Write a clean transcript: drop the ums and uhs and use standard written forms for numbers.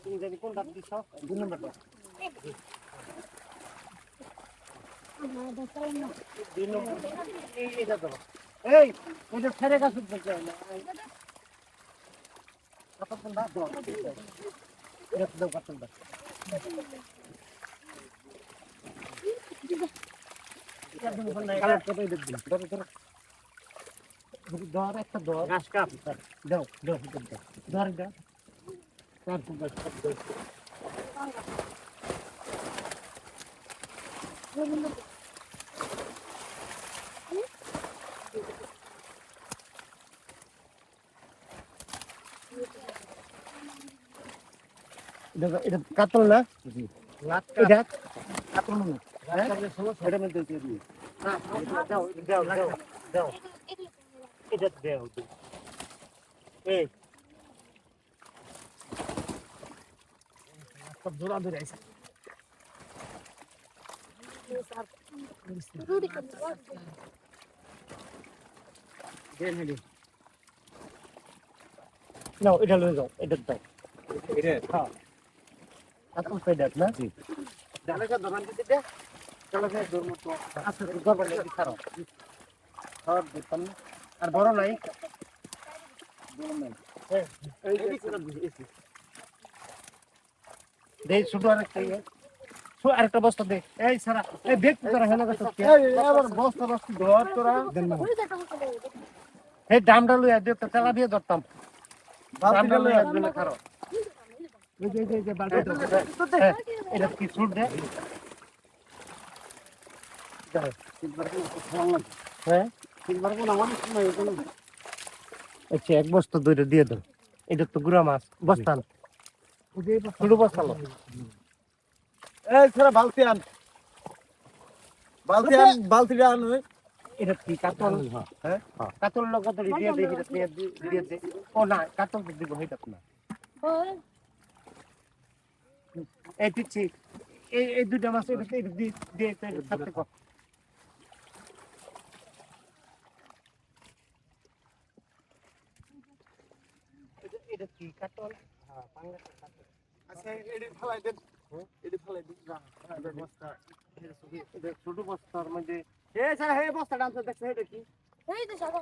তুমি যদি কোনটা দিছ 2 নম্বরটা 2 নম্বর এইটা দাও এই ওটা ছেড়ে গাছ উঠছে না কত কোনটা দাও এটা দাও কত দাও কালার কত দেখবি ধরো ধরো ধর একটা ধর ঘাস কাপ দাও দাও ধর দাও কাপ দাও এটা কাতল না এটা কাতল না এটা মধ্যে দিয়ে দিই দাও দাও দাও দাও এটা দাও এই সব জোড়া ধরে আইছে নাও এটা লয়ে যাও এটা দাও এটা হ্যাঁ কাতল পেডাট না জি জায়গা দোকান দিতে দে চলো ভাই দূর মত আছে দরবার লাগি খারাপ সব দিতাম আর বড় নাই বড় নাই এই দে ছোট আরেকটা আরেকটা বস্তা দে এই সারা এই বেগ তোরা হেলা গেছ এই আবার বস্তা বস্তা ধর তোরা দেন না এই ডামডা লইয়া দে তো চালা দিয়ে ধরতাম ডামডা লইয়া দিলে খারাপ এই যে বালতি এটা কি ছুট দে হ্যাঁ আচ্ছা এক বস্তা দইটা দিয়ে দাও এটা তো গুড়া মাছ বস্তা ছোট বস্তা লো এই ছেড়ে বালতি আন বালতিটা আন এটা কি কাতল হ্যাঁ কাতল লোক তো দিয়ে দে দিয়ে দে ও না কাতল তো দিব হইতা না এই দিচ্ছি এই দুইটা মাছ এটা দিয়ে দিয়ে সাথে কর এটা কি কাতল হ্যাঁ পাঙ্গা কাতল আচ্ছা এডি ফলাই দেন এডি ফলাই দিন না বস্তা ছোট বস্তার মধ্যে এই স্যার হে বস্তা ডান্স দেখছে এটা কি এই তো সব